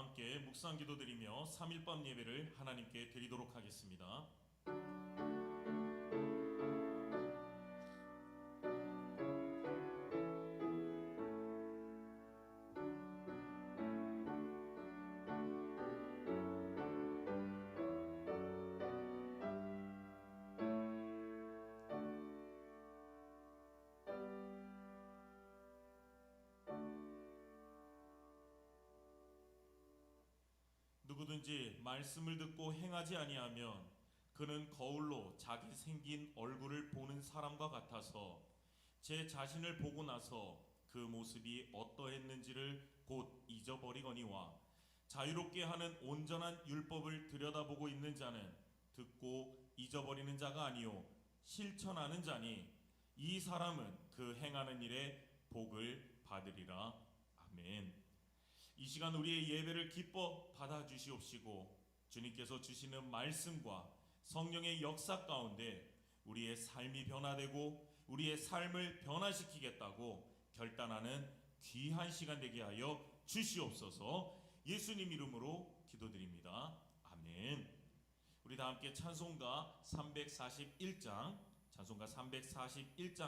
함께 묵상 기도드리며 3일밤 예배를 하나님께 드리도록 하겠습니다. 누구든지 말씀을 듣고 행하지 아니하면 그는 거울로 자기 생긴 얼굴을 보는 사람과 같아서 제 자신을 보고 나서 그 모습이 어떠했는지를 곧 잊어버리거니와 자유롭게 하는 온전한 율법을 들여다보고 있는 자는 듣고 잊어버리는 자가 아니요 실천하는 자니 이 사람은 그 행하는 일에 복을 받으리라. 아멘. 이 시간 우리의 예배를 기뻐 받아주시옵시고 주님께서 주시는 말씀과 성령의 역사 가운데 우리의 삶이 변화되고 우리의 삶을 변화시키겠다고 결단하는 귀한 시간 되게 하여 주시옵소서. 예수님 이름으로 기도드립니다. 아멘. 우리 다 함께 찬송가 341장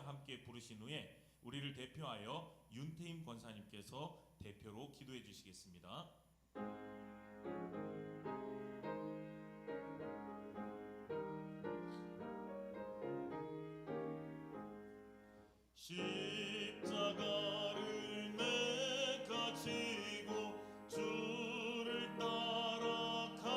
함께 부르신 후에 우리를 대표하여 윤태임 권사님께서 대표로 기도해 주시겠습니다. 십자가를 내가 지고 주를 따라갑니다.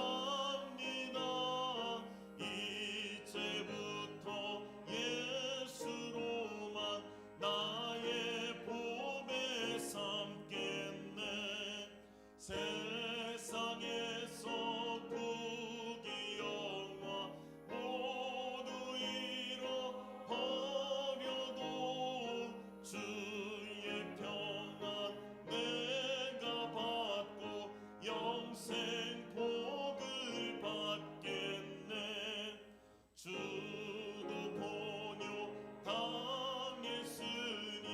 이제부터 예수로만 나의 봄에 삼겠네. 세상에서 부귀 영화 모두 잃어버려도 주의 평안 내가 받고 영생 복을 받겠네. 주도 본요 당했으니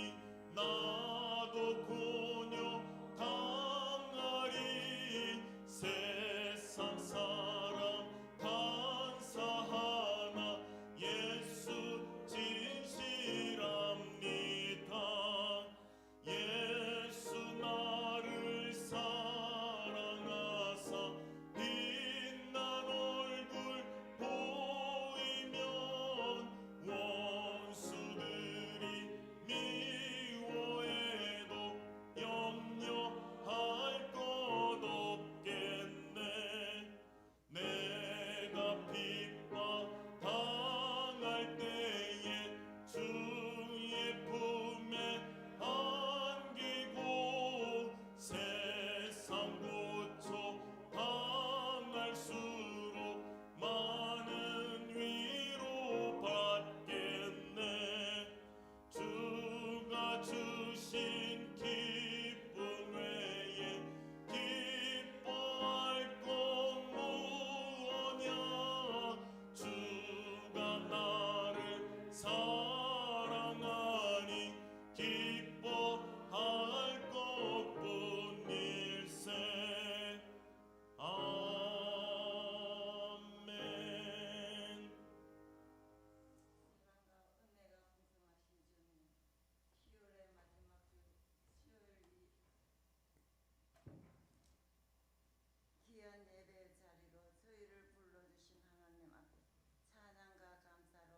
나도 본요 당하리. 세상 사람 간사하나 예수 진실합니다. 예수 나를 사랑하사 빛난 얼굴 보이면 원수들이 미워해도 염려할 것 없겠네. 내가 핍박 당할 때에 주의 품에 안기고 세상 고초 당할수록 많은 위로 받겠네. 주가 주신 기쁨 외에 기뻐할 것 무엇냐. 주가 나를 사랑하니 기뻐할 것뿐일세. 아멘. 사랑과 은혜가 풍성하신 주님, 10월의 마지막 주 수요일 이 귀한 예배 자리로 저희를 불러주신 하나님 앞에 찬양과 감사로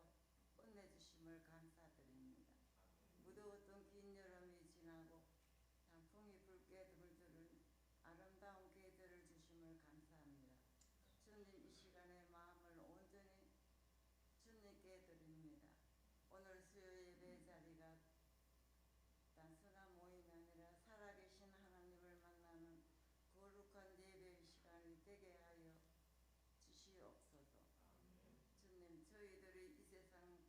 은혜주심을 감사드립니다. 무더웠던 긴 여름이 지나고 단풍이 붉게 물들은 아름다운 계절을 주심을 감사합니다. 주님, 이 시간에 마음을 온전히 주님께 드립니다. 오늘 수요 예배 자리가 단순한 모임이 아니라 살아계신 하나님을 만나는 거룩한 예배 시간이 되게 하여 주시옵소서. 주님, 저희들이 이 세상에서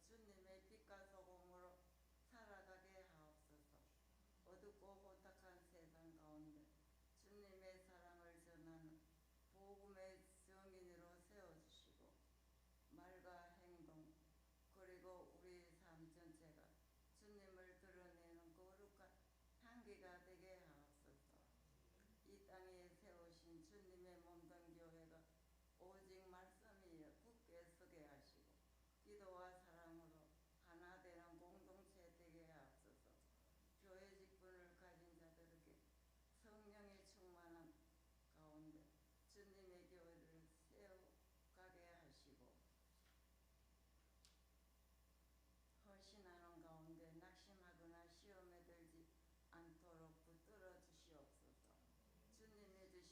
주님의 빛과 소금으로 살아가게 하옵소서. 어둡고 혼탁한 세상 가운데 주님의 사랑을 전하는 복음의 증인으로 세워주시고 말과 행동 그리고 우리 삶 전체가 주님을 드러내는 거룩한 향기가 되게 하옵소서. 이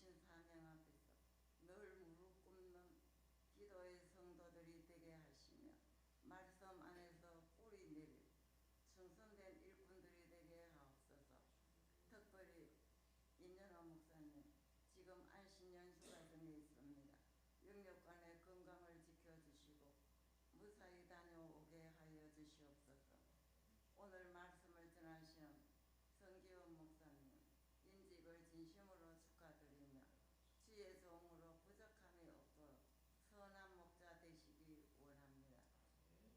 주신 사명 앞에서 늘 무릎 꿇는 기도의 성도들이 되게 하시며 말씀 안에서 뿌리 내릴 충성된 일꾼들이 되게 하옵소서. 특별히 임연호 목사님 지금 안신연수 과정에 있습니다. 영역간의 건강을 지켜주시고 무사히 다녀오게 하여 주시옵소서. 오늘 말씀을 전하신 성기훈 목사님 인직을 진심으로 축하드리며 주의 종으로 부족함이 없도록 선한 목자 되시기 원합니다.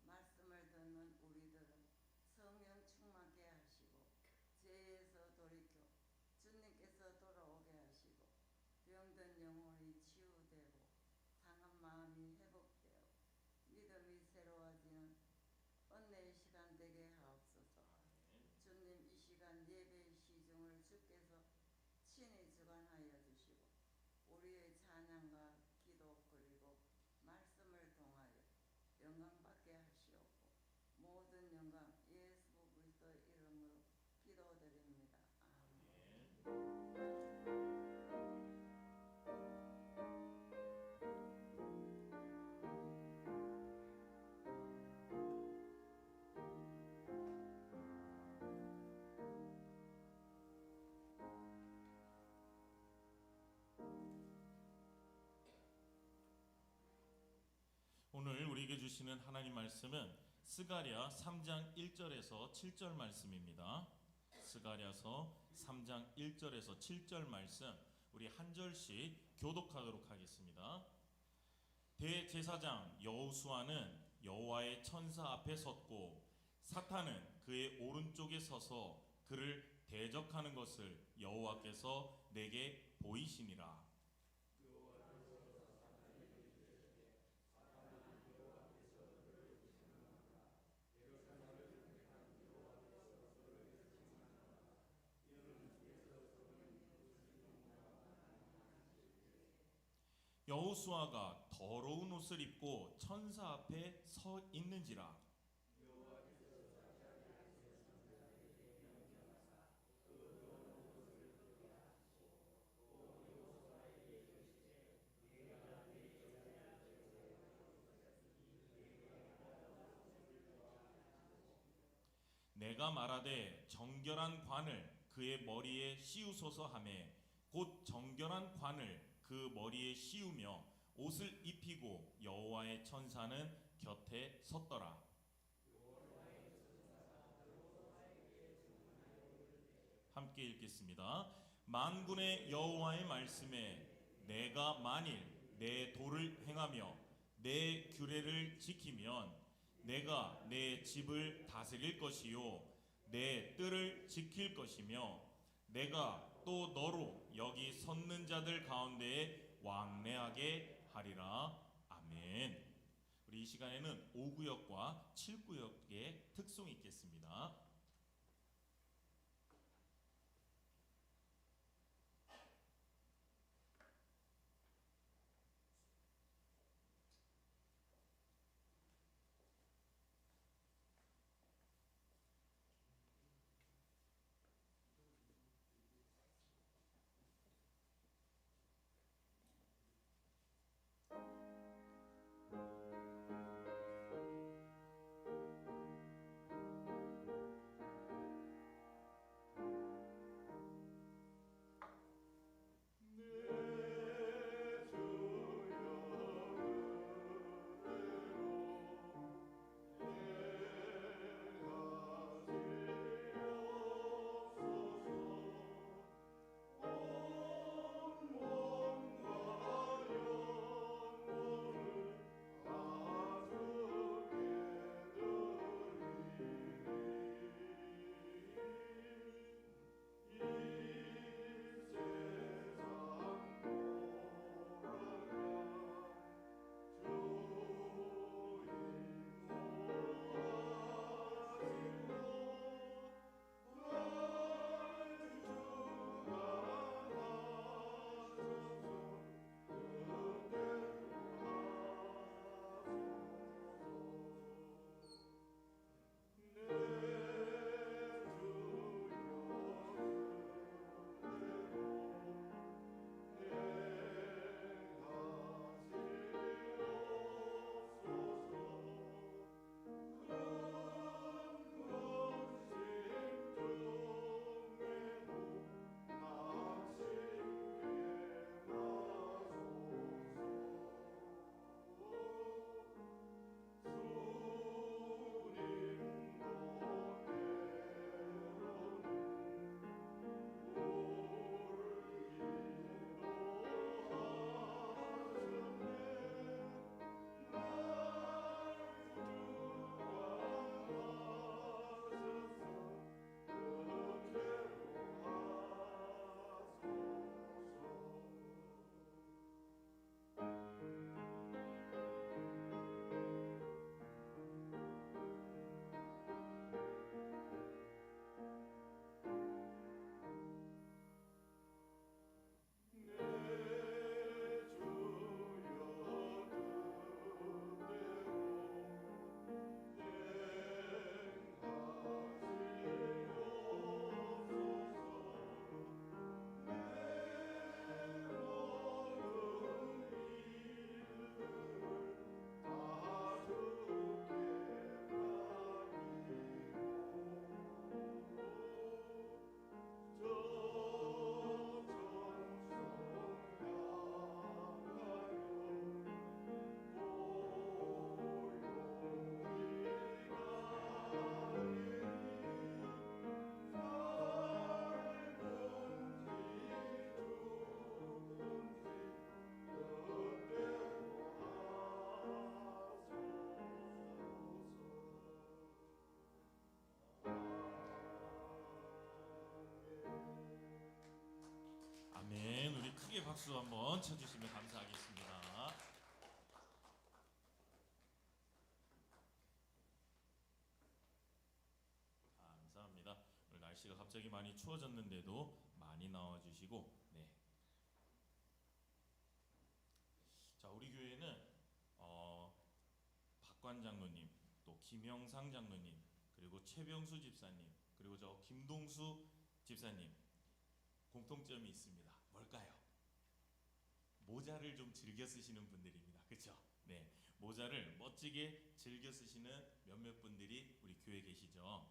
말씀을 듣는 우리들은 성령 충만케 하시고 죄에서 돌이켜 주님께서 돌아오게 하시고 병든 영혼이 치유되고 상한 마음이 회복되어 믿음이 새로워지는 은혜의 시간 되게 하옵소서. 주님 이 시간 예배의 시중을 주께서 친히 주관하여 주시고 우리의 찬양과 기도 그리고 말씀을 통하여 영광받게 하시옵고 모든 영광 예수 그리스도의 이름으로 기도드립니다. 아멘. 오늘 우리에게 주시는 하나님 말씀은 스가랴 3장 1절에서 7절 말씀입니다. 스가랴서 3장 1절에서 7절 말씀 우리 한 절씩 교독하도록 하겠습니다. 대제사장 여호수아는 여호와의 천사 앞에 섰고 사탄은 그의 오른쪽에 서서 그를 대적하는 것을 여호와께서 내게 보이시니라. 여호수아가 더러운 옷을 입고 천사 앞에 서 있는지라. 내가 말하되 정결한 관을 그의 머리에 씌우소서 하매 곧 정결한 관을 그 머리에 씌우며 옷을 입히고 여호와의 천사는 곁에 섰더라. 함께 읽겠습니다. 만군의 여호와의 말씀에 내가 만일 내 도를 행하며 내 규례를 지키면 내가 내 집을 다스릴 것이요 내 뜰을 지킬 것이며 내가 또 너로 여기 섰는 자들 가운데에 왕래하게 하리라. 아멘. 우리 이 시간에는 5구역과 7구역의 특송이 있겠습니다. 한번 쳐주시면 감사하겠습니다. 감사합니다. 오늘 날씨가 갑자기 많이 추워졌는데도 많이 나와주시고, 네. 자, 우리 교회는 박관 장로님, 또 김영상 장로님, 그리고 최병수 집사님, 그리고 저 김동수 집사님 공통점이 있습니다. 뭘까요? 모자를 좀 즐겨 쓰시는 분들입니다. 그렇죠? 네, 모자를 멋지게 즐겨 쓰시는 몇몇 분들이 우리 교회에 계시죠.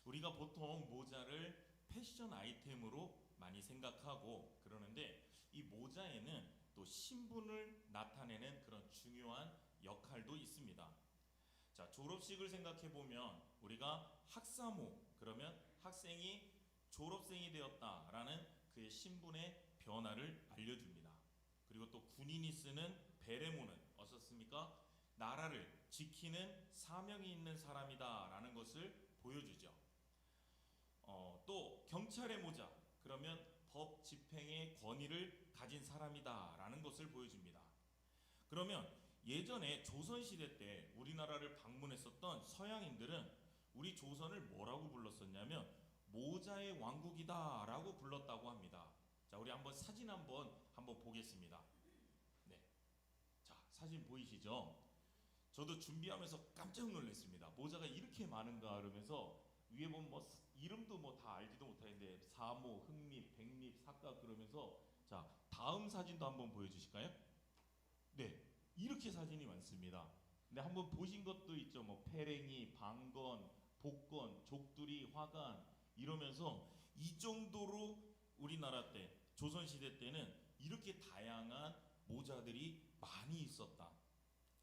우리가 보통 모자를 패션 아이템으로 많이 생각하고 그러는데 이 모자에는 또 신분을 나타내는 그런 중요한 역할도 있습니다. 자, 졸업식을 생각해 보면 우리가 학사모 그러면 학생이 졸업생이 되었다라는 그의 신분의 변화를 알려줍니다. 그리고 또 군인이 쓰는 베레모는 어떻습니까? 나라를 지키는 사명이 있는 사람이다라는 것을 보여주죠. 또 경찰의 모자 그러면 법 집행의 권위를 가진 사람이다라는 것을 보여줍니다. 그러면 예전에 조선시대 때 우리나라를 방문했었던 서양인들은 우리 조선을 뭐라고 불렀었냐면 모자의 왕국이다라고 불렀다고 합니다. 자, 우리 한번 사진 한번 보겠습니다. 네, 자, 사진 보이시죠? 저도 준비하면서 깜짝 놀랐습니다. 모자가 이렇게 많은가 그러면서 위에 보면 뭐 이름도 뭐 다 알지도 못하는데 사모, 흑립, 백립, 삭각 그러면서 자, 다음 사진도 한번 보여주실까요? 네, 이렇게 사진이 많습니다. 근데 한번 보신 것도 있죠. 뭐 패랭이, 방건, 복건, 족두리, 화관 이러면서 이 정도로 우리나라 때 조선시대 때는 이렇게 다양한 모자들이 많이 있었다.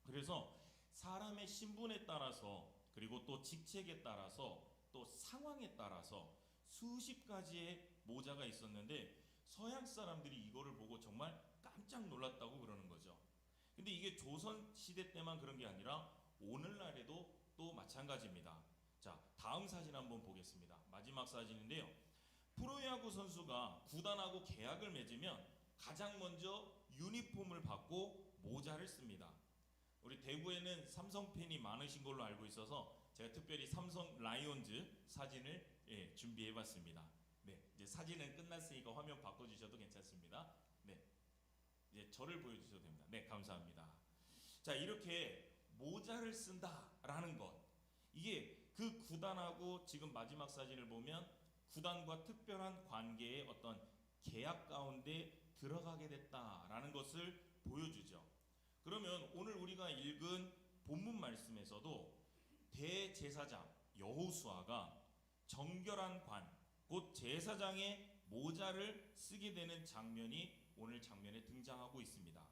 그래서 사람의 신분에 따라서 그리고 또 직책에 따라서 또 상황에 따라서 수십 가지의 모자가 있었는데 서양 사람들이 이거를 보고 정말 깜짝 놀랐다고 그러는 거죠. 근데 이게 조선 시대 때만 그런 게 아니라 오늘날에도 또 마찬가지입니다. 자, 다음 사진 한번 보겠습니다. 마지막 사진인데요. 프로야구 선수가 구단하고 계약을 맺으면 가장 먼저 유니폼을 받고 모자를 씁니다. 우리 대구에는 삼성 팬이 많으신 걸로 알고 있어서 제가 특별히 삼성 라이온즈 사진을 준비해봤습니다. 네, 이제 사진은 끝났으니까 화면 바꿔주셔도 괜찮습니다. 네, 이제 저를 보여주셔도 됩니다. 네, 감사합니다. 자, 이렇게 모자를 쓴다라는 것, 이게 그 구단하고 지금 마지막 사진을 보면 구단과 특별한 관계의 어떤 계약 가운데 들어가게 됐다라는 것을 보여주죠. 그러면 오늘 우리가 읽은 본문 말씀에서도 대제사장 여호수아가 정결한 관, 곧 제사장의 모자를 쓰게 되는 장면이 오늘 장면에 등장하고 있습니다.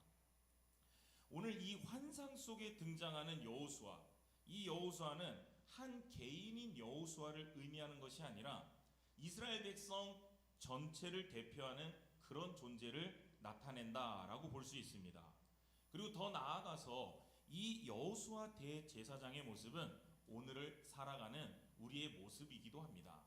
오늘 이 환상 속에 등장하는 여호수아, 이 여호수아는 한 개인인 여호수아를 의미하는 것이 아니라 이스라엘 백성 전체를 대표하는 그런 존재를 나타낸다라고 볼 수 있습니다. 그리고 더 나아가서 이 여호수아 대제사장의 모습은 오늘을 살아가는 우리의 모습이기도 합니다.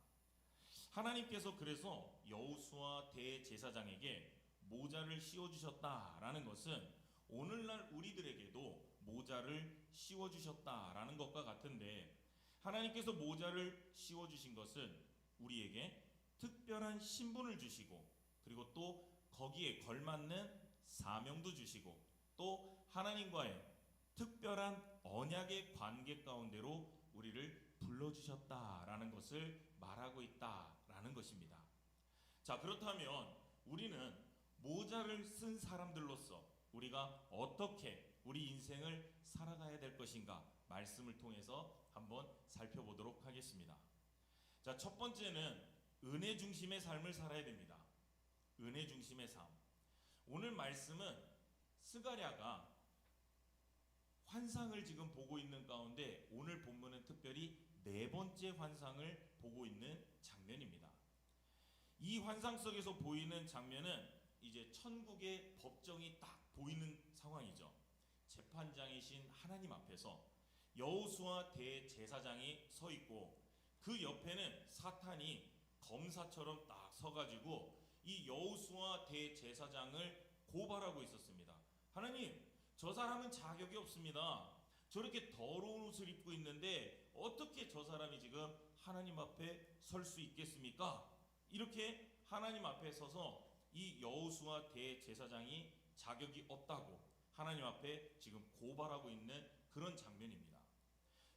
하나님께서 그래서 여호수아 대제사장에게 모자를 씌워주셨다라는 것은 오늘날 우리들에게도 모자를 씌워주셨다라는 것과 같은데, 하나님께서 모자를 씌워주신 것은 우리에게 특별한 신분을 주시고 그리고 또 거기에 걸맞는 사명도 주시고 또 하나님과의 특별한 언약의 관계 가운데로 우리를 불러주셨다라는 것을 말하고 있다라는 것입니다. 자, 그렇다면 우리는 모자를 쓴 사람들로서 우리가 어떻게 우리 인생을 살아가야 될 것인가 말씀을 통해서 한번 살펴보도록 하겠습니다. 자, 첫 번째는 은혜 중심의 삶을 살아야 됩니다. 은혜 중심의 삶. 오늘 말씀은 스가랴가 환상을 지금 보고 있는 가운데 오늘 본문은 특별히 네 번째 환상을 보고 있는 장면입니다. 이 환상 속에서 보이는 장면은 이제 천국의 법정이 딱 보이는 상황이죠. 재판장이신 하나님 앞에서 여호수아 대제사장이 서 있고 그 옆에는 사탄이 검사처럼 딱 서가지고 이 여호수아 대제사장을 고발하고 있었습니다. 하나님, 저 사람은 자격이 없습니다. 저렇게 더러운 옷을 입고 있는데 어떻게 저 사람이 지금 하나님 앞에 설 수 있겠습니까? 이렇게 하나님 앞에 서서 이 여호수아 대제사장이 자격이 없다고 하나님 앞에 지금 고발하고 있는 그런 장면입니다.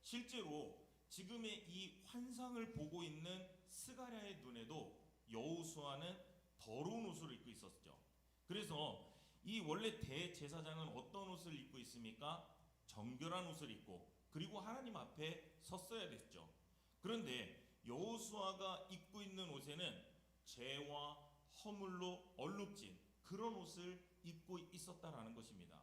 실제로 지금의 이 환상을 보고 있는 스가랴의 눈에도 여호수아는 더러운 옷을 입고 있었죠. 그래서 이 원래 대제사장은 어떤 옷을 입고 있습니까? 정결한 옷을 입고 그리고 하나님 앞에 섰어야 됐죠. 그런데 여호수아가 입고 있는 옷에는 죄와 허물로 얼룩진 그런 옷을 입고 있었다라는 것입니다.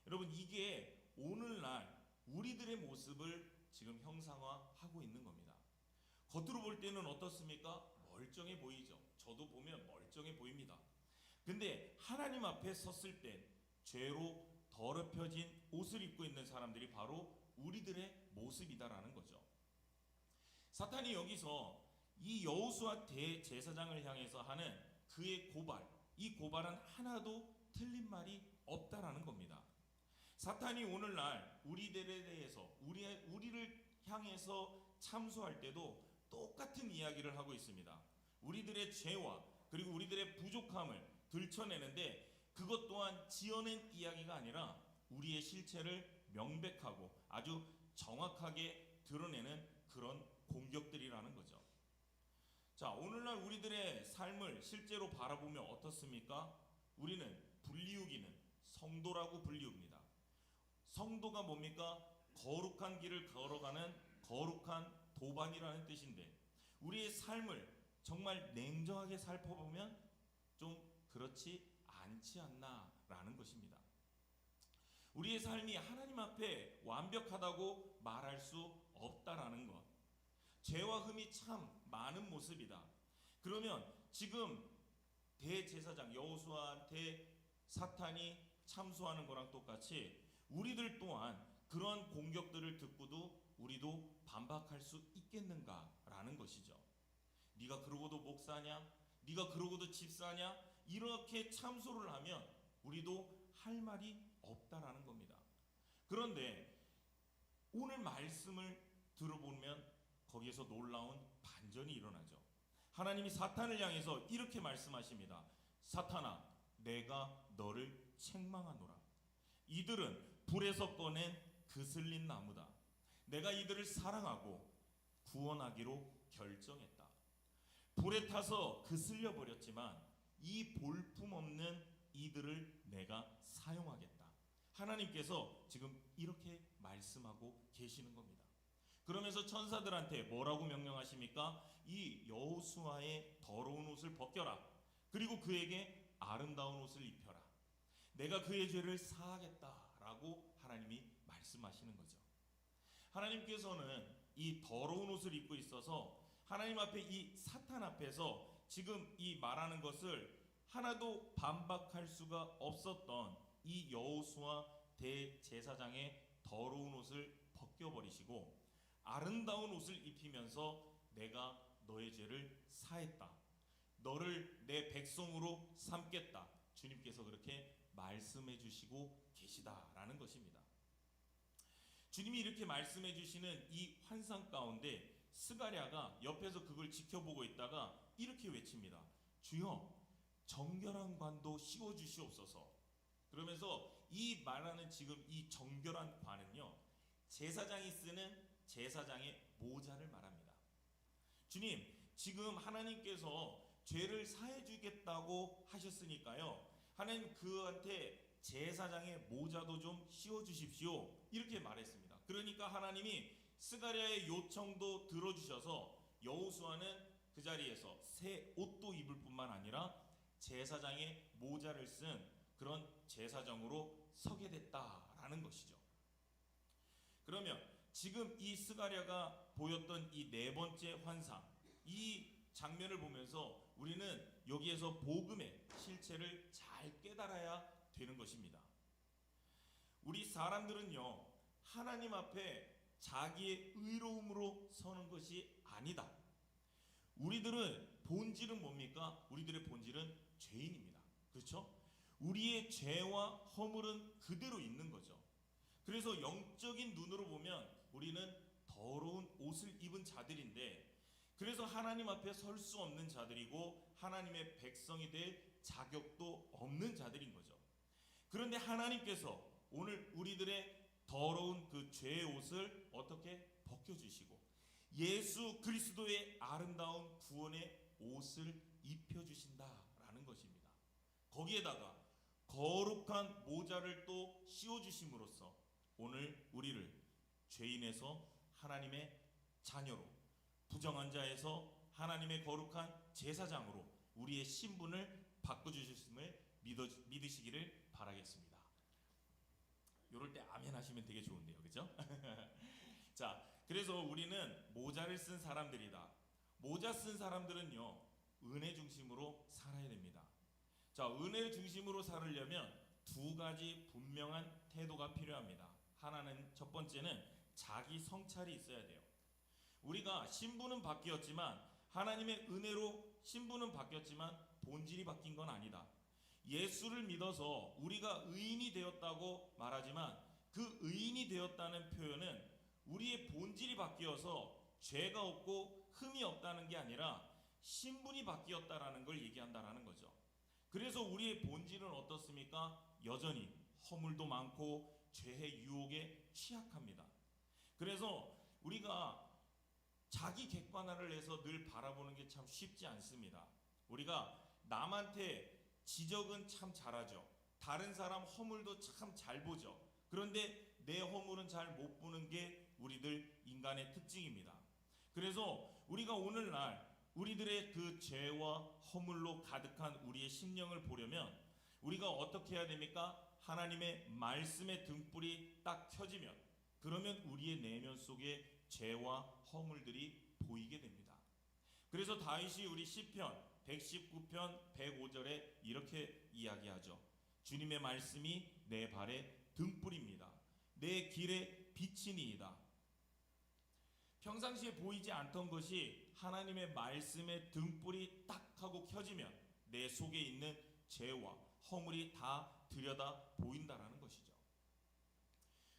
여러분, 이게 오늘날 우리들의 모습을 지금 형상화하고 있는 겁니다. 겉으로 볼 때는 어떻습니까? 멀쩡해 보이죠. 저도 보면 멀쩡해 보입니다. 근데 하나님 앞에 섰을 땐 죄로 더럽혀진 옷을 입고 있는 사람들이 바로 우리들의 모습이다라는 거죠. 사탄이 여기서 이 여호수아 대제사장을 향해서 하는 그의 고발, 이 고발은 하나도 틀린 말이 없다라는 겁니다. 사탄이 오늘날 우리들에 대해서 우리를 향해서 참소할 때도 똑같은 이야기를 하고 있습니다. 우리들의 죄와 그리고 우리들의 부족함을 들춰내는데 그것 또한 지어낸 이야기가 아니라 우리의 실체를 명백하고 아주 정확하게 드러내는 그런 공격들이라는 거죠. 자, 오늘날 우리들의 삶을 실제로 바라보면 어떻습니까? 우리는 불리우기는 성도라고 불리웁니다. 성도가 뭡니까? 거룩한 길을 걸어가는 거룩한 도반이라는 뜻인데 우리의 삶을 정말 냉정하게 살펴보면 좀 그렇지 않지 않나라는 것입니다. 우리의 삶이 하나님 앞에 완벽하다고 말할 수 없다라는 것. 죄와 흠이 참 많은 모습이다. 그러면 지금 대제사장 여호수아한테 사탄이 참소하는 거랑 똑같이 우리들 또한 그런 공격들을 듣고도 우리도 반박할 수 있겠는가라는 것이죠. 네가 그러고도 목사냐? 네가 그러고도 집사냐? 이렇게 참소를 하면 우리도 할 말이 없다라는 겁니다. 그런데 오늘 말씀을 들어보면 거기에서 놀라운 반전이 일어나죠. 하나님이 사탄을 향해서 이렇게 말씀하십니다. 사탄아, 내가 너를 책망하노라. 이들은 불에서 꺼낸 그슬린 나무다. 내가 이들을 사랑하고 구원하기로 결정했다. 불에 타서 그슬려 버렸지만 이 볼품없는 이들을 내가 사용하겠다. 하나님께서 지금 이렇게 말씀하고 계시는 겁니다. 그러면서 천사들한테 뭐라고 명령하십니까? 이 여호수아의 더러운 옷을 벗겨라. 그리고 그에게 아름다운 옷을 입혀라. 내가 그의 죄를 사하겠다라고 하나님이 말씀하시는 거죠. 하나님께서는 이 더러운 옷을 입고 있어서 하나님 앞에 이 사탄 앞에서 지금 이 말하는 것을 하나도 반박할 수가 없었던 이 여호수아 대제사장의 더러운 옷을 벗겨버리시고 아름다운 옷을 입히면서 내가 너의 죄를 사했다. 너를 내 백성으로 삼겠다. 주님께서 그렇게 말씀해 주시고 계시다라는 것입니다. 주님이 이렇게 말씀해 주시는 이 환상 가운데 스가랴가 옆에서 그걸 지켜보고 있다가 이렇게 외칩니다. 주여, 정결한 관도 씌워 주시옵소서. 그러면서 이 말하는 지금 이 정결한 관은요, 제사장이 쓰는 제사장의 모자를 말합니다. 주님, 지금 하나님께서 죄를 사해 주겠다고 하셨으니까요, 하나님 그한테 제사장의 모자도 좀 씌워 주십시오. 이렇게 말했습니다. 그러니까 하나님이 스가랴의 요청도 들어주셔서 여호수아는 그 자리에서 새 옷도 입을 뿐만 아니라 제사장의 모자를 쓴 그런 제사장으로 서게 됐다라는 것이죠. 그러면 지금 이 스가랴가 보였던 이 네 번째 환상, 이 장면을 보면서 우리는 여기에서 복음의 실체를 잘 깨달아야 되는 것입니다. 우리 사람들은요, 하나님 앞에 자기의 의로움으로 서는 것이 아니다. 우리들은 본질은 뭡니까? 우리들의 본질은 죄인입니다. 그렇죠? 우리의 죄와 허물은 그대로 있는 거죠. 그래서 영적인 눈으로 보면 우리는 더러운 옷을 입은 자들인데, 그래서 하나님 앞에 설 수 없는 자들이고 하나님의 백성이 될 자격도 없는 자들인 거죠. 그런데 하나님께서 오늘 우리들의 더러운 그 죄의 옷을 어떻게 벗겨주시고 예수 그리스도의 아름다운 구원의 옷을 입혀주신다라는 것입니다. 거기에다가 거룩한 모자를 또 씌워주심으로써 오늘 우리를 죄인에서 하나님의 자녀로, 부정한 자에서 하나님의 거룩한 제사장으로 우리의 신분을 바꿔주셨음을 믿으시기를 바라겠습니다. 이럴 때 아멘 하시면 되게 좋은데요, 그죠? 자, 그래서 우리는 모자를 쓴 사람들이다. 모자 쓴 사람들은요, 은혜 중심으로 살아야 됩니다. 자, 은혜 중심으로 살으려면 두 가지 분명한 태도가 필요합니다. 하나는, 첫 번째는 자기 성찰이 있어야 돼요. 우리가 신분은 바뀌었지만, 하나님의 은혜로 신분은 바뀌었지만 본질이 바뀐 건 아니다. 예수를 믿어서 우리가 의인이 되었다고 말하지만 그 의인이 되었다는 표현은 우리의 본질이 바뀌어서 죄가 없고 흠이 없다는 게 아니라 신분이 바뀌었다라는 걸 얘기한다라는 거죠. 그래서 우리의 본질은 어떻습니까? 여전히 허물도 많고 죄의 유혹에 취약합니다. 그래서 우리가 자기 객관화를 해서 늘 바라보는 게 참 쉽지 않습니다. 우리가 남한테 지적은 참 잘하죠. 다른 사람 허물도 참 잘 보죠. 그런데 내 허물은 잘 못 보는 게 우리들 인간의 특징입니다. 그래서 우리가 오늘날 우리들의 그 죄와 허물로 가득한 우리의 심령을 보려면 우리가 어떻게 해야 됩니까? 하나님의 말씀의 등불이 딱 켜지면, 그러면 우리의 내면 속에 죄와 허물들이 보이게 됩니다. 그래서 다윗이 우리 시편 119편 105절에 이렇게 이야기하죠. 주님의 말씀이 내 발의 등불입니다. 내 길의 빛이니이다. 평상시에 보이지 않던 것이 하나님의 말씀의 등불이 딱 하고 켜지면 내 속에 있는 죄와 허물이 다 들여다 보인다라는 것이죠.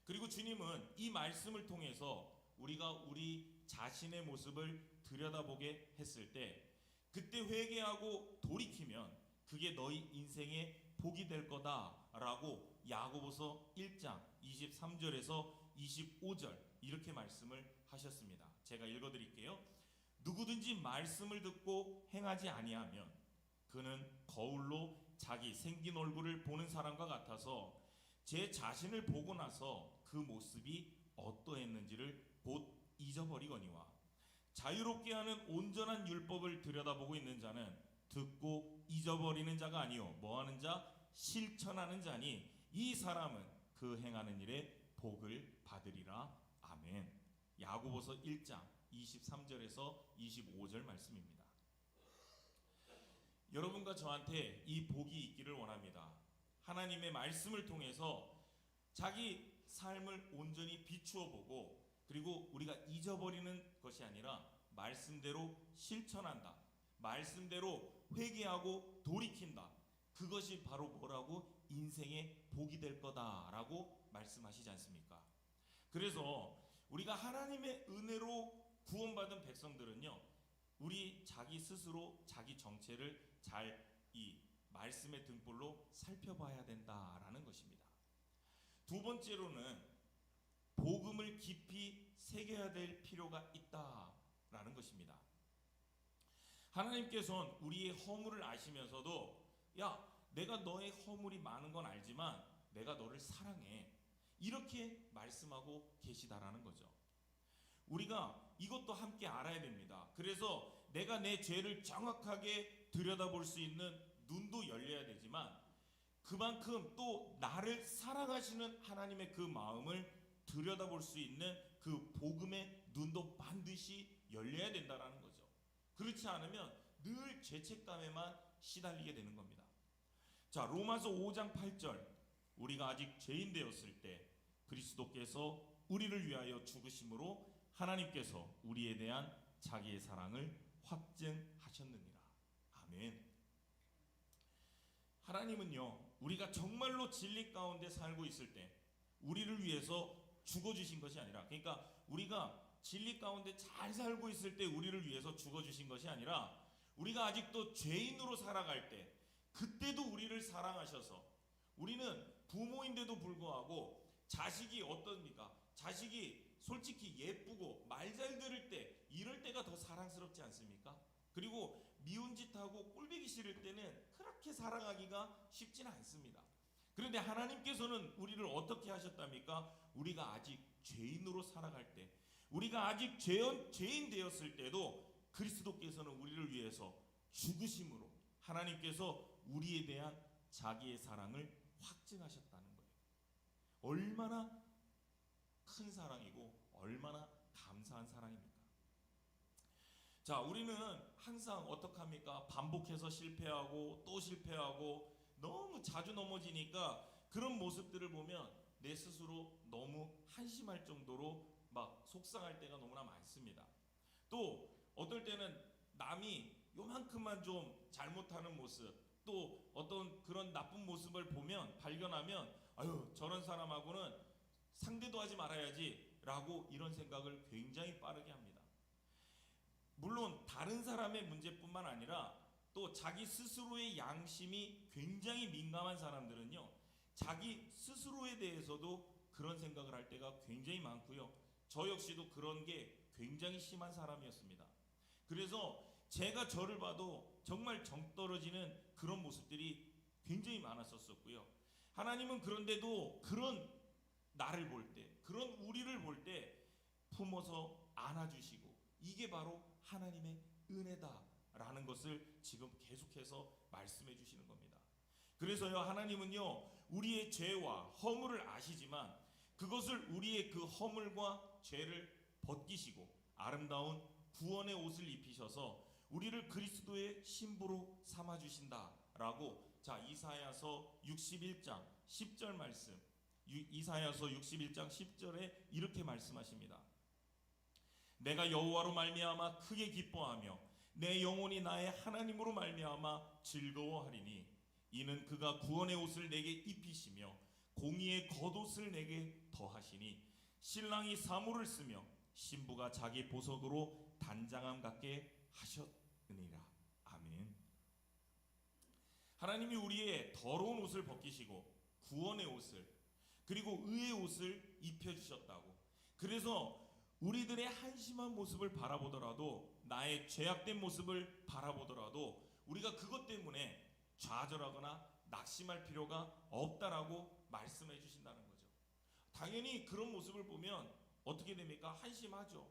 그리고 주님은 이 말씀을 통해서 우리가 우리 자신의 모습을 들여다보게 했을 때, 그때 회개하고 돌이키면 그게 너희 인생의 복이 될 거다라고 야고보서 1장 23절에서 25절 이렇게 말씀을 하셨습니다. 제가 읽어드릴게요. 누구든지 말씀을 듣고 행하지 아니하면 그는 거울로 자기 생긴 얼굴을 보는 사람과 같아서 제 자신을 보고 나서 그 모습이 어떠했는지를 곧 잊어버리거니와, 자유롭게 하는 온전한 율법을 들여다보고 있는 자는 듣고 잊어버리는 자가 아니요 뭐하는 자? 실천하는 자니 이 사람은 그 행하는 일에 복을 받으리라. 아멘. 야고보서 1장 23절에서 25절 말씀입니다. 여러분과 저한테 이 복이 있기를 원합니다. 하나님의 말씀을 통해서 자기 삶을 온전히 비추어 보고, 그리고 우리가 잊어버리는 것이 아니라 말씀대로 실천한다. 말씀대로 회개하고 돌이킨다. 그것이 바로 뭐라고? 인생의 복이 될 거다라고 말씀하시지 않습니까? 그래서 우리가 하나님의 은혜로 구원받은 백성들은요, 우리 자기 스스로 자기 정체를 잘 이 말씀의 등불로 살펴봐야 된다라는 것입니다. 두 번째로는 복음을 깊이 새겨야 될 필요가 있다라는 것입니다. 하나님께서는 우리의 허물을 아시면서도, 야, 내가 너의 허물이 많은 건 알지만 내가 너를 사랑해, 이렇게 말씀하고 계시다라는 거죠. 우리가 이것도 함께 알아야 됩니다. 그래서 내가 내 죄를 정확하게 들여다볼 수 있는 눈도 열려야 되지만, 그만큼 또 나를 사랑하시는 하나님의 그 마음을 들여다볼 수 있는 그 복음의 눈도 반드시 열려야 된다라는 거죠. 그렇지 않으면 늘 죄책감에만 시달리게 되는 겁니다. 자, 로마서 5장 8절, 우리가 아직 죄인 되었을 때 그리스도께서 우리를 위하여 죽으심으로 하나님께서 우리에 대한 자기의 사랑을 확증하셨느니라. 아멘. 하나님은요, 우리가 정말로 진리 가운데 살고 있을 때 우리를 위해서 죽어주신 것이 아니라, 그러니까 우리가 진리 가운데 잘 살고 있을 때 우리를 위해서 죽어주신 것이 아니라 우리가 아직도 죄인으로 살아갈 때 그때도 우리를 사랑하셔서, 우리는 부모인데도 불구하고 자식이 어떻습니까? 자식이 솔직히 예쁘고 말 잘 들을 때, 이럴 때가 더 사랑스럽지 않습니까? 그리고 미운 짓하고 꼴보기 싫을 때는 그렇게 사랑하기가 쉽지는 않습니다. 그런데 하나님께서는 우리를 어떻게 하셨답니까? 우리가 아직 죄인으로 살아갈 때, 우리가 아직 죄인 되었을 때도 그리스도께서는 우리를 위해서 죽으심으로 하나님께서 우리에 대한 자기의 사랑을 확증하셨다는 거예요. 얼마나 큰 사랑이고 얼마나 감사한 사랑입니까? 자, 우리는 항상 어떻게 합니까? 반복해서 실패하고 또 실패하고 너무 자주 넘어지니까 그런 모습들을 보면 내 스스로 너무 한심할 정도로 막 속상할 때가 너무나 많습니다. 또 어떨 때는 남이 요만큼만 좀 잘못하는 모습, 또 어떤 그런 나쁜 모습을 보면, 발견하면, 아유, 저런 사람하고는 상대도 하지 말아야지 라고 이런 생각을 굉장히 빠르게 합니다. 물론 다른 사람의 문제뿐만 아니라 또 자기 스스로의 양심이 굉장히 민감한 사람들은요, 자기 스스로에 대해서도 그런 생각을 할 때가 굉장히 많고요. 저 역시도 그런 게 굉장히 심한 사람이었습니다. 그래서 제가 저를 봐도 정말 정 떨어지는 그런 모습들이 굉장히 많았었고요. 하나님은 그런데도 그런 나를 볼 때, 그런 우리를 볼 때 품어서 안아주시고, 이게 바로 하나님의 은혜다라는 것을 지금 계속해서 말씀해 주시는 겁니다. 그래서요, 하나님은요, 우리의 죄와 허물을 아시지만 그것을, 우리의 그 허물과 죄를 벗기시고 아름다운 구원의 옷을 입히셔서 우리를 그리스도의 신부로 삼아 주신다라고, 자, 이사야서 61장 10절 말씀, 이사야서 61장 10절에 이렇게 말씀하십니다. 내가 여호와로 말미암아 크게 기뻐하며 내 영혼이 나의 하나님으로 말미암아 즐거워하리니 이는 그가 구원의 옷을 내게 입히시며 공의의 겉옷을 내게 더하시니 신랑이 사모를 쓰며 신부가 자기 보석으로 단장함 같게 하셨느니라. 아멘. 하나님이 우리의 더러운 옷을 벗기시고 구원의 옷을, 그리고 의의 옷을 입혀주셨다고. 그래서 우리들의 한심한 모습을 바라보더라도, 나의 죄악된 모습을 바라보더라도 우리가 그것 때문에 좌절하거나 낙심할 필요가 없다라고 말씀해 주신다는 거죠. 당연히 그런 모습을 보면 어떻게 됩니까? 한심하죠.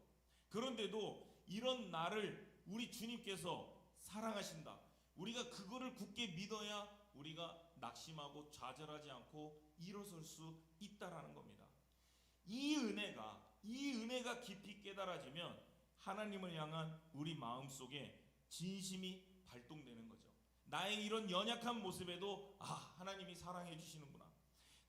그런데도 이런 나를 우리 주님께서 사랑하신다, 우리가 그거를 굳게 믿어야 우리가 낙심하고 좌절하지 않고 일어설 수 있다라는 겁니다. 이 은혜가 깊이 깨달아지면 하나님을 향한 우리 마음속에 진심이 발동되는 거죠. 나의 이런 연약한 모습에도 하나님이 사랑해 주시는구나.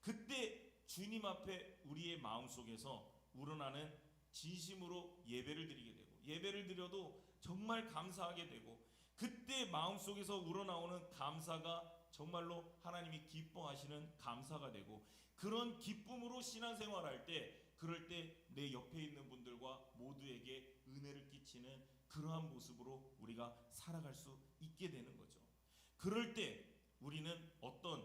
그때 주님 앞에 우리의 마음속에서 우러나는 진심으로 예배를 드리게 되고, 예배를 드려도 정말 감사하게 되고, 그때 마음속에서 우러나오는 감사가 정말로 하나님이 기뻐하시는 감사가 되고, 그런 기쁨으로 신앙생활할 때, 그럴 때 내 옆에 있는 분들과 모두에게 은혜를 끼치는 그러한 모습으로 우리가 살아갈 수 있게 되는 거죠. 그럴 때 우리는 어떤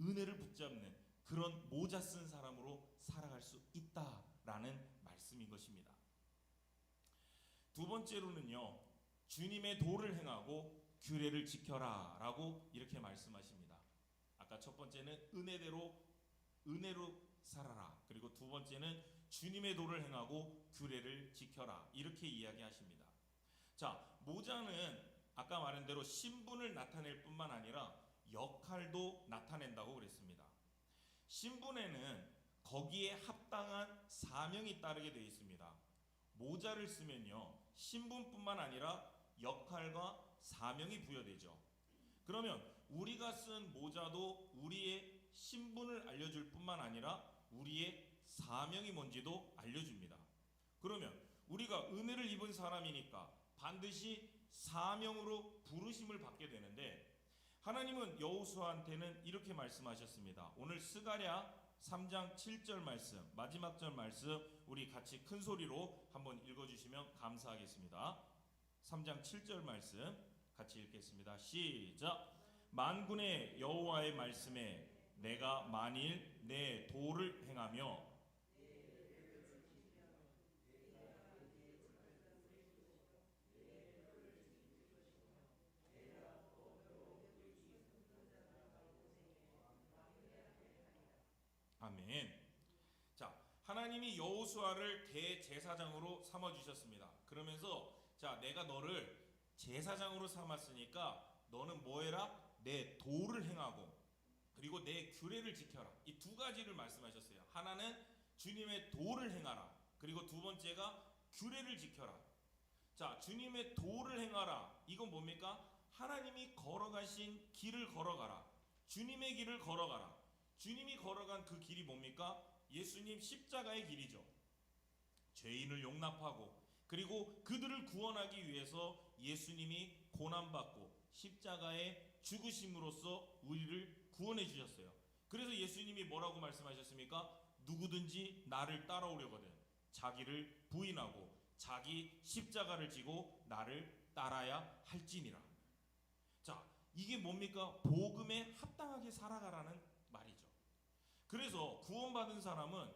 은혜를 붙잡는 그런 모자 쓴 사람으로 살아갈 수 있다라는 말씀인 것입니다. 두 번째로는요, 주님의 도를 행하고 규례를 지켜라 라고 이렇게 말씀하십니다. 아까 첫 번째는 은혜로 살아라, 그리고 두 번째는 주님의 도를 행하고 규례를 지켜라, 이렇게 이야기하십니다. 자, 모자는 아까 말한 대로 신분을 나타낼 뿐만 아니라 역할도 나타낸다고 그랬습니다. 신분에는 거기에 합당한 사명이 따르게 되어 있습니다. 모자를 쓰면요, 신분뿐만 아니라 역할과 사명이 부여되죠. 그러면 우리가 쓴 모자도 우리의 신분을 알려줄 뿐만 아니라 우리의 사명이 뭔지도 알려줍니다. 그러면 우리가 은혜를 입은 사람이니까 반드시 사명으로 부르심을 받게 되는데, 하나님은 여호수아한테는 이렇게 말씀하셨습니다. 오늘 스가랴 3장 7절 말씀, 마지막 절 말씀 우리 같이 큰 소리로 한번 읽어주시면 감사하겠습니다. 3장 7절 말씀 같이 읽겠습니다. 시작. 만군의 여호와의 말씀에 내가 만일 내 도를 행하며 아멘. 자, 하나님이 여호수아를 대제사장으로 삼아 주셨습니다. 그러면서 자, 내가 너를 제사장으로 삼았으니까 너는 뭐 해라? 내 도를 행하고 그리고 내 규례를 지켜라. 이 두 가지를 말씀하셨어요. 하나는 주님의 도를 행하라. 그리고 두 번째가 규례를 지켜라. 자, 주님의 도를 행하라. 이건 뭡니까? 하나님이 걸어가신 길을 걸어가라. 주님의 길을 걸어가라. 주님이 걸어간 그 길이 뭡니까? 예수님 십자가의 길이죠. 죄인을 용납하고 그리고 그들을 구원하기 위해서 예수님이 고난받고 십자가에 죽으심으로써 우리를 구원해 주셨어요. 그래서 예수님이 뭐라고 말씀하셨습니까? 누구든지 나를 따라오려거든 자기를 부인하고 자기 십자가를 지고 나를 따라야 할지니라. 자, 이게 뭡니까? 복음에 합당하게 살아가라는 말이죠. 그래서 구원받은 사람은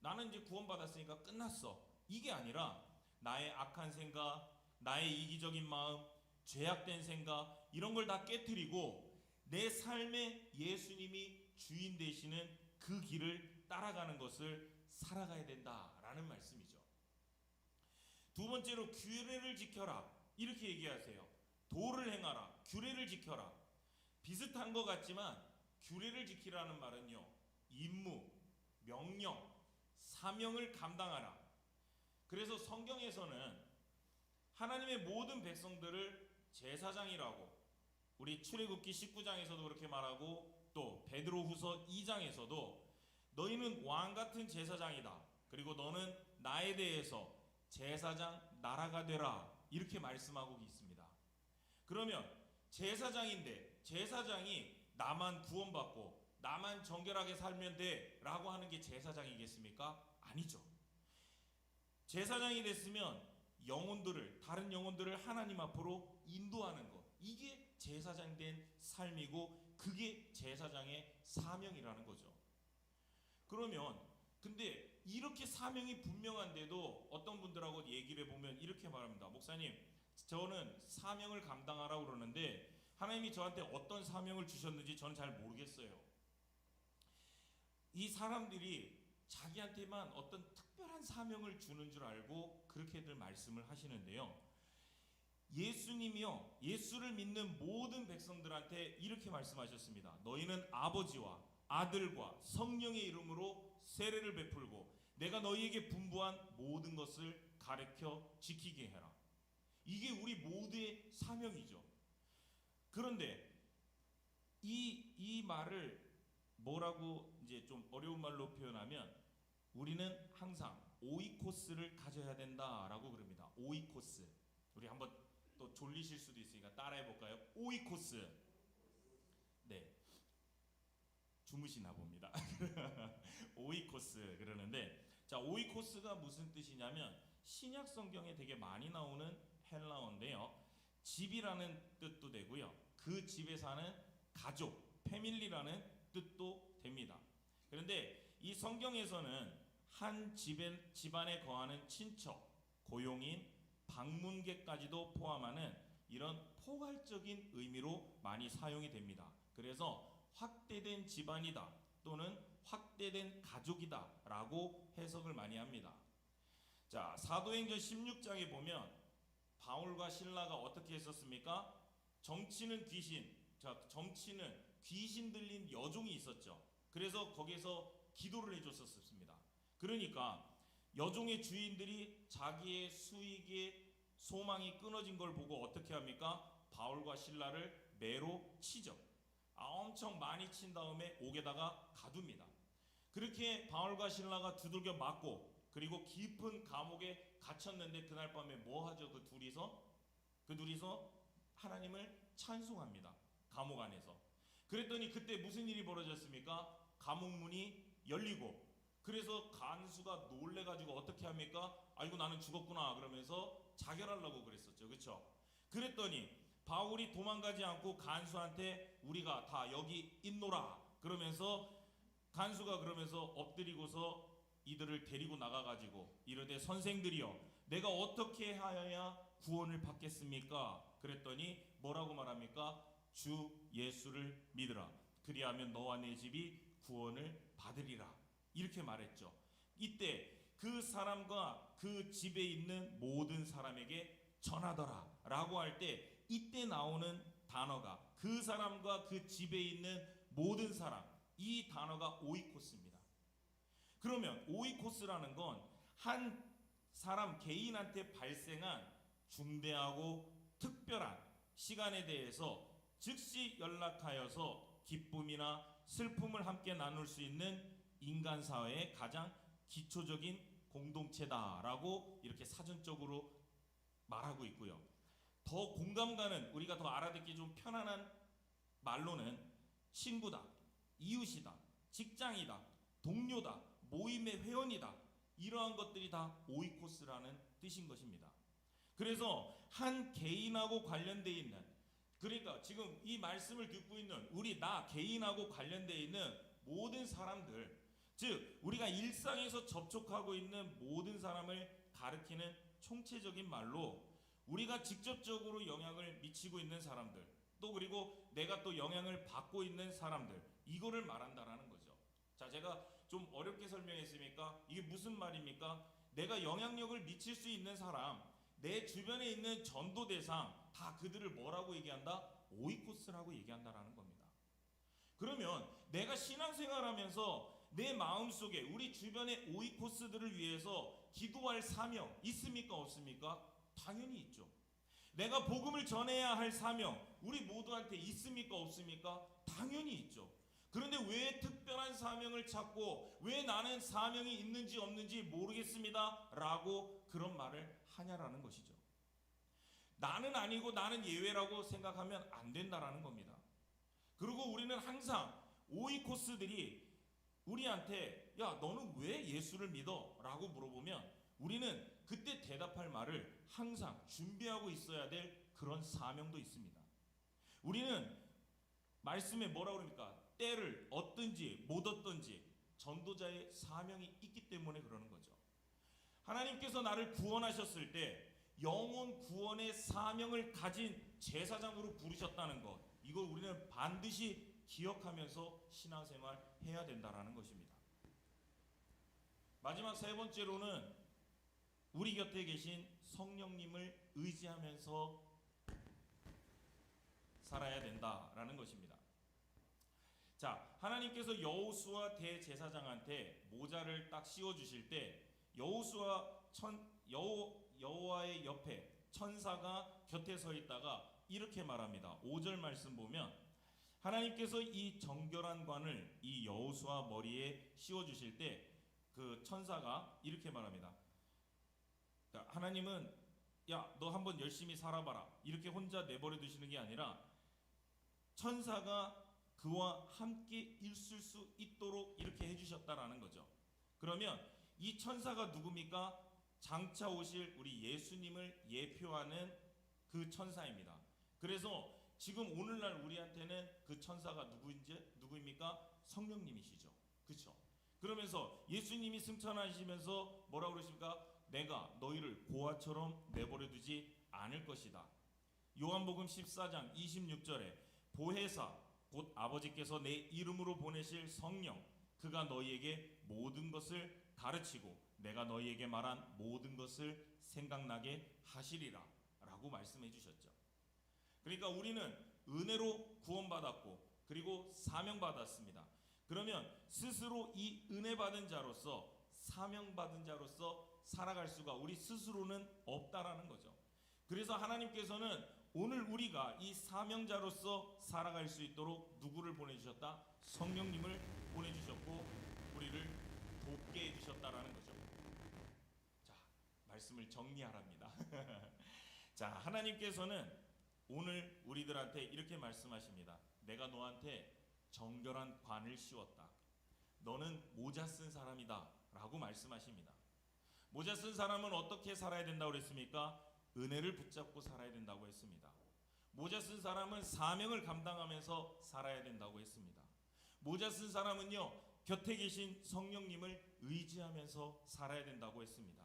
나는 이제 구원받았으니까 끝났어. 이게 아니라 나의 악한 생각, 나의 이기적인 마음, 죄악된 생각 이런 걸 다 깨트리고 내 삶에 예수님이 주인 되시는 그 길을 따라가는 것을 살아가야 된다라는 말씀이죠. 두 번째로 규례를 지켜라 이렇게 얘기하세요. 도를 행하라, 규례를 지켜라. 비슷한 것 같지만 규례를 지키라는 말은요, 임무, 명령, 사명을 감당하라. 그래서 성경에서는 하나님의 모든 백성들을 제사장이라고 우리 출애굽기 19장에서도 그렇게 말하고 또 베드로후서 2장에서도 너희는 왕 같은 제사장이다. 그리고 너는 나에 대해서 제사장 나라가 되라. 이렇게 말씀하고 있습니다. 그러면 제사장인데 제사장이 나만 구원받고 나만 정결하게 살면 돼 라고 하는 게 제사장이겠습니까? 아니죠. 제사장이 됐으면 영혼들을 다른 영혼들을 하나님 앞으로 인도하는 것 이게 제사장 된 삶이고 그게 제사장의 사명이라는 거죠. 그러면 근데 이렇게 사명이 분명한데도 어떤 분들하고 얘기를 해보면 이렇게 말합니다. 목사님 저는 사명을 감당하라고 그러는데 하나님이 저한테 어떤 사명을 주셨는지 저는 잘 모르겠어요. 이 사람들이 자기한테만 어떤 특별한 사명을 주는 줄 알고 그렇게들 말씀을 하시는데요. 예수님이요, 예수를 믿는 모든 백성들한테 이렇게 말씀하셨습니다. 너희는 아버지와 아들과 성령의 이름으로 세례를 베풀고 내가 너희에게 분부한 모든 것을 가르쳐 지키게 해라. 이게 우리 모두의 사명이죠. 그런데 이 말을 뭐라고 이제 좀 어려운 말로 표현하면 우리는 항상 오이코스를 가져야 된다라고 그럽니다. 오이코스. 우리 한번 또 졸리실 수도 있으니까 따라해 볼까요? 오이코스. 네. 주무시나 봅니다. 오이코스 그러는데 자, 오이코스가 무슨 뜻이냐면 신약 성경에 되게 많이 나오는 헬라어인데요. 집이라는 뜻도 되고요. 그 집에 사는 가족, 패밀리라는 뜻도 됩니다. 그런데 이 성경에서는 한 집안에 거하는 친척, 고용인, 방문객까지도 포함하는 이런 포괄적인 의미로 많이 사용이 됩니다. 그래서 확대된 집안이다 또는 확대된 가족이다 라고 해석을 많이 합니다. 자, 사도행전 16장에 보면 바울과 실라가 어떻게 했었습니까? 정치는 귀신 들린 여종이 있었죠. 그래서 거기서 기도를 해줬었습니다. 그러니까 여종의 주인들이 자기의 수익의 소망이 끊어진 걸 보고 어떻게 합니까? 바울과 실라를 매로 치죠. 엄청 많이 친 다음에 옥에다가 가둡니다. 그렇게 바울과 실라가 두들겨 맞고 그리고 깊은 감옥에 갇혔는데 그날 밤에 뭐 하죠? 그 둘이서 하나님을 찬송합니다. 감옥 안에서. 그랬더니 그때 무슨 일이 벌어졌습니까? 감옥 문이 열리고, 그래서 간수가 놀래가지고 어떻게 합니까? 아이고 나는 죽었구나 그러면서 자결하려고 그랬었죠. 그렇죠? 그랬더니 바울이 도망가지 않고 간수한테 우리가 다 여기 있노라 그러면서, 간수가 그러면서 엎드리고서 이들을 데리고 나가가지고 이르되 선생들이여 내가 어떻게 하여야 구원을 받겠습니까? 그랬더니 뭐라고 말합니까? 주 예수를 믿으라. 그리하면 너와 내 집이 구원을 받으리라. 이렇게 말했죠. 이때 그 사람과 그 집에 있는 모든 사람에게 전하더라 라고 할 때, 이때 나오는 단어가 그 사람과 그 집에 있는 모든 사람, 이 단어가 오이코스입니다. 그러면 오이코스라는 건 한 사람 개인한테 발생한 중대하고 특별한 시간에 대해서 즉시 연락하여서 기쁨이나 슬픔을 함께 나눌 수 있는 인간 사회의 가장 기초적인 공동체다라고 이렇게 사전적으로 말하고 있고요. 더 공감 가는, 우리가 더 알아듣기 좀 편안한 말로는 친구다, 이웃이다, 직장이다, 동료다, 모임의 회원이다, 이러한 것들이 다 오이코스라는 뜻인 것입니다. 그래서 한 개인하고 관련되어 있는, 그러니까 지금 이 말씀을 듣고 있는 우리 나 개인하고 관련되어 있는 모든 사람들, 즉 우리가 일상에서 접촉하고 있는 모든 사람을 가리키는 총체적인 말로 우리가 직접적으로 영향을 미치고 있는 사람들, 또 그리고 내가 또 영향을 받고 있는 사람들, 이거를 말한다라는 거죠. 자, 제가 좀 어렵게 설명했으니까 이게 무슨 말입니까? 내가 영향력을 미칠 수 있는 사람, 내 주변에 있는 전도 대상, 다 그들을 뭐라고 얘기한다? 오이코스라고 얘기한다라는 겁니다. 그러면 내가 신앙생활하면서 내 마음속에 우리 주변의 오이코스들을 위해서 기도할 사명 있습니까? 없습니까? 당연히 있죠. 내가 복음을 전해야 할 사명 우리 모두한테 있습니까? 없습니까? 당연히 있죠. 그런데 왜 특별한 사명을 찾고 왜 나는 사명이 있는지 없는지 모르겠습니다 라고 그런 말을 하냐라는 것이죠. 나는 아니고 나는 예외라고 생각하면 안 된다라는 겁니다. 그리고 우리는 항상 오이코스들이 우리한테 야 너는 왜 예수를 믿어? 라고 물어보면 우리는 그때 대답할 말을 항상 준비하고 있어야 될 그런 사명도 있습니다. 우리는 말씀에 뭐라고 그럽니까? 때를 얻든지 못 얻든지 전도자의 사명이 있기 때문에 그러는 거죠. 하나님께서 나를 구원하셨을 때 영혼 구원의 사명을 가진 제사장으로 부르셨다는 것, 이걸 우리는 반드시 기억하면서 신앙생활 해야 된다라는 것입니다. 마지막 세 번째로는 우리 곁에 계신 성령님을 의지하면서 살아야 된다라는 것입니다. 자, 하나님께서 여호수아 대제사장한테 모자를 딱 씌워 주실 때 여호와의 옆에 천사가 곁에 서 있다가 이렇게 말합니다. 5절 말씀 보면 하나님께서 이 정결한 관을 이 여호수아 머리에 씌워 주실 때 그 천사가 이렇게 말합니다. 하나님은 야, 너 한번 열심히 살아봐라 이렇게 혼자 내버려 두시는 게 아니라 천사가 그와 함께 있을 수 있도록 이렇게 해주셨다라는 거죠. 그러면 이 천사가 누굽니까? 장차 오실 우리 예수님을 예표하는 그 천사입니다. 그래서 지금 오늘날 우리한테는 그 천사가 누구입니까? 성령님이시죠. 그렇죠? 그러면서 예수님이 승천하시면서 뭐라고 그러십니까? 내가 너희를 고아처럼 내버려두지 않을 것이다. 요한복음 14장 26절에 보혜사 곧 아버지께서 내 이름으로 보내실 성령 그가 너희에게 모든 것을 가르치고 내가 너희에게 말한 모든 것을 생각나게 하시리라 라고 말씀해 주셨죠. 그러니까 우리는 은혜로 구원받았고 그리고 사명받았습니다. 그러면 스스로 이 은혜 받은 자로서 사명받은 자로서 살아갈 수가 우리 스스로는 없다라는 거죠. 그래서 하나님께서는 오늘 우리가 이 사명자로서 살아갈 수 있도록 누구를 보내주셨다? 성령님을 보내주셨고 우리를 돕게 해주셨다라는 거죠. 자, 말씀을 정리하랍니다. 자, 하나님께서는 오늘 우리들한테 이렇게 말씀하십니다. 내가 너한테 정결한 관을 씌웠다. 너는 모자 쓴 사람이다 라고 말씀하십니다. 모자 쓴 사람은 어떻게 살아야 된다고 그랬습니까? 은혜를 붙잡고 살아야 된다고 했습니다. 모자 쓴 사람은 사명을 감당하면서 살아야 된다고 했습니다. 모자 쓴 사람은요, 곁에 계신 성령님을 의지하면서 살아야 된다고 했습니다.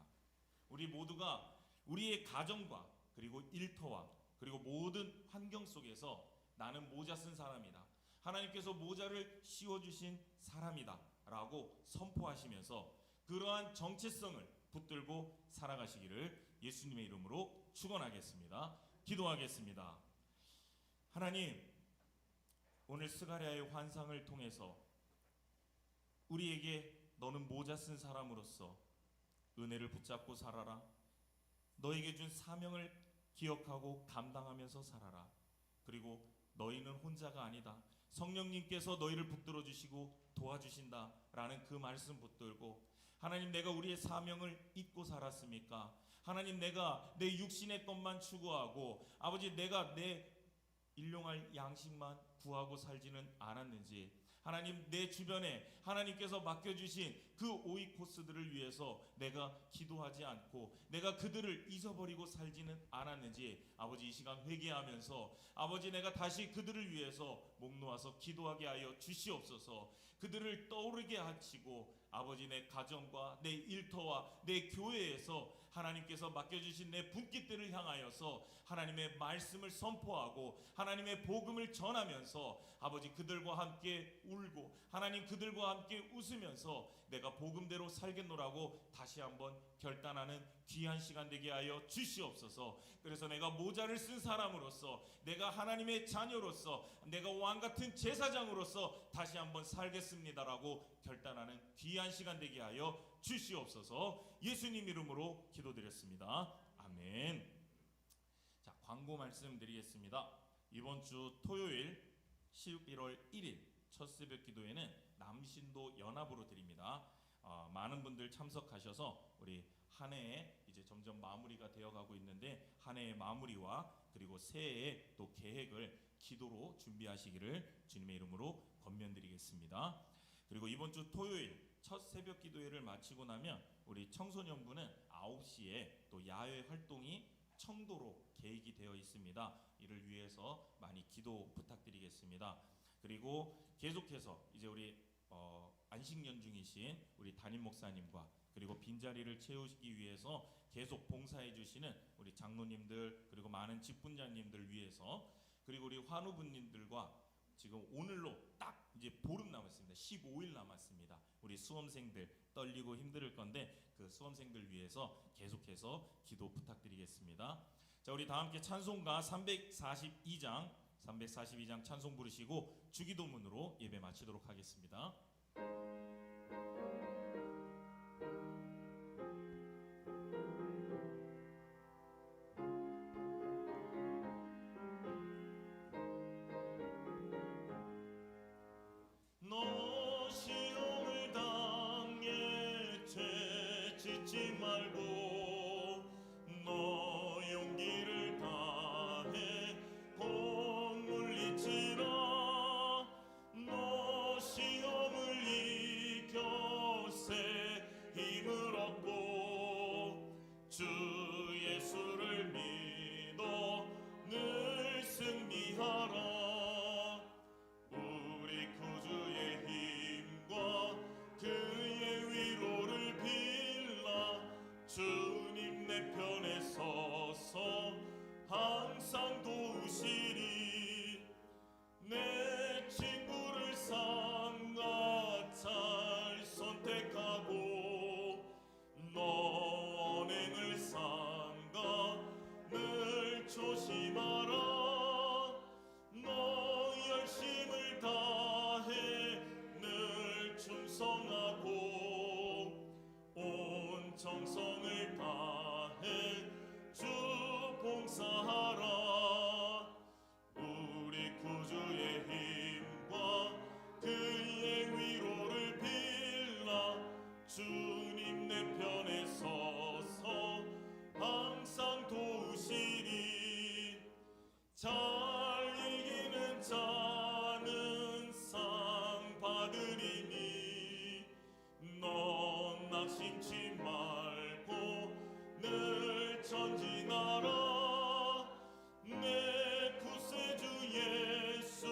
우리 모두가 우리의 가정과 그리고 일터와 그리고 모든 환경 속에서 나는 모자 쓴 사람이다, 하나님께서 모자를 씌워주신 사람이다 라고 선포하시면서 그러한 정체성을 붙들고 살아가시기를 예수님의 이름으로 축원하겠습니다. 기도하겠습니다. 하나님, 오늘 스가랴의 환상을 통해서 우리에게 너는 모자 쓴 사람으로서 은혜를 붙잡고 살아라, 너에게 준 사명을 기억하고 감당하면서 살아라, 그리고 너희는 혼자가 아니다, 성령님께서 너희를 붙들어 주시고 도와주신다 라는 그 말씀 붙들고, 하나님, 내가 우리의 사명을 잊고 살았습니까? 하나님, 내가 내 육신의 것만 추구하고 아버지 내가 내 일용할 양식만 구하고 살지는 않았는지, 하나님, 내 주변에 하나님께서 맡겨주신 그 오이코스들을 위해서 내가 기도하지 않고 내가 그들을 잊어버리고 살지는 않았는지, 아버지 이 시간 회개하면서 아버지 내가 다시 그들을 위해서 목 놓아서 기도하게 하여 주시옵소서. 그들을 떠오르게 하시고 아버지 내 가정과 내 일터와 내 교회에서 하나님께서 맡겨주신 내 분깃들을 향하여서 하나님의 말씀을 선포하고 하나님의 복음을 전하면서 아버지 그들과 함께 울고 하나님 그들과 함께 웃으면서 내가 복음대로 살겠노라고 다시 한번 결단하는 귀한 시간 되게 하여 주시옵소서. 그래서 내가 모자를 쓴 사람으로서, 내가 하나님의 자녀로서, 내가 왕같은 제사장으로서 다시 한번 살겠습니다라고 결단하는 귀한 시간 되게 하여 주시옵소서. 예수님 이름으로 기도드렸습니다. 아멘. 자, 광고 말씀드리겠습니다. 이번 주 토요일 11월 1일 첫 새벽 기도회는 남신도 연합으로 드립니다. 많은 분들 참석하셔서 우리 한 해에 이제 점점 마무리가 되어가고 있는데, 한 해의 마무리와 그리고 새해의 또 계획을 기도로 준비하시기를 주님의 이름으로 권면드리겠습니다. 그리고 이번 주 토요일 첫 새벽 기도회를 마치고 나면 우리 청소년부는 9시에 또 야외 활동이 청도로 계획이 되어 있습니다. 이를 위해서 많이 기도 부탁드리겠습니다. 그리고 계속해서 이제 우리 안식년 중이신 우리 담임 목사님과 그리고 빈자리를 채우시기 위해서 계속 봉사해 주시는 우리 장로님들 그리고 많은 직분자님들 위해서, 그리고 우리 환우분님들과 지금 오늘로 딱 이제 보름 남았습니다. 15일 남았습니다. 우리 수험생들 떨리고 힘들 건데 그 수험생들 위해서 계속해서 기도 부탁드리겠습니다. 자, 우리 다 함께 찬송가 342장 찬송 부르시고 주기도문으로 예배 마치도록 하겠습니다. 너 시험을 당해 죄 짓지 말고 너 용기를 다해 곧 물리치라. 너 시험을 이겨 새 힘을 얻고 주 예수를 믿어 늘 승리하라. 주님 내 편에 서서 항상 도우시리. 내 친구를 삼가 잘 선택하고 너 언행을 삼가 늘 조심하라. 너 열심을 다해 늘 충성하고 온 정성을 다해 주 봉사하라. 우리 구주의 힘과 그의 위로를 빌라. 주님 내 편에 서서 항상 도우시리. 잘 이기는 자는 상 받으리니 넌 낙심치 말고 늘 전진하라. 내 구세주 예수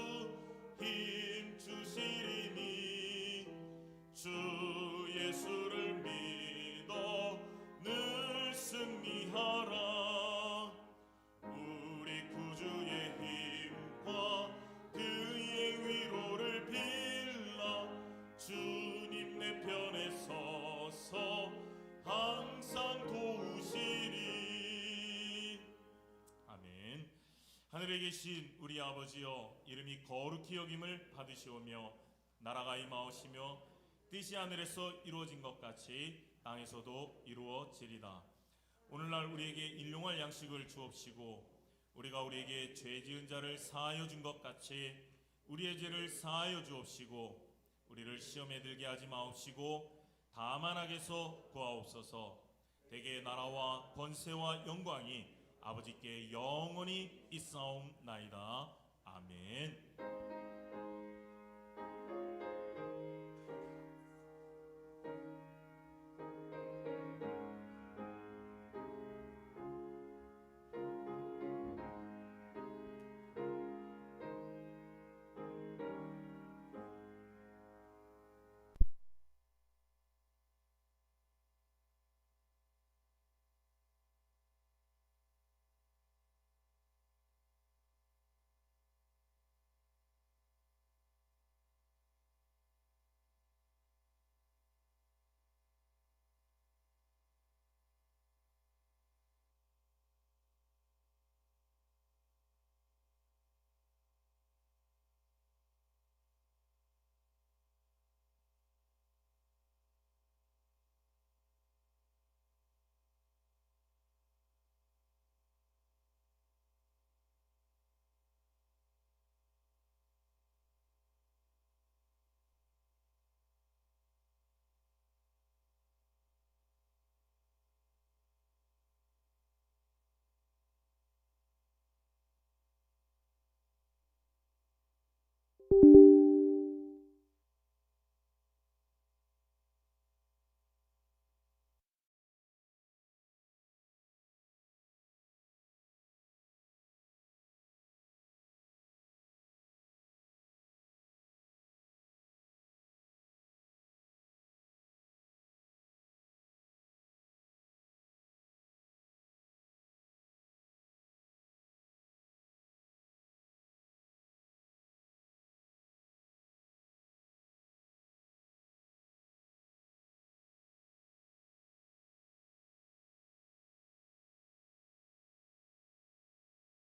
힘 주시리니 주 예수를 믿어 늘 승리하라. 우리 구주의 힘과 그의 위로를 빌라. 주님 내 편에 서서 항상 도우시리. 아멘. 하늘에 계신 우리 아버지여, 이름이 거룩히 여김을 받으시오며 나라가 임하오시며 뜻이 하늘에서 이루어진 것 같이 땅에서도 이루어지리다. 오늘날 우리에게 일용할 양식을 주옵시고 우리가 우리에게 죄 지은 자를 사하여 준 것 같이 우리의 죄를 사하여 주옵시고 우리를 시험에 들게 하지 마옵시고 다만 악에서 구하옵소서. 대개 나라와 권세와 영광이 아버지께 영원히 있사옵나이다. 아멘.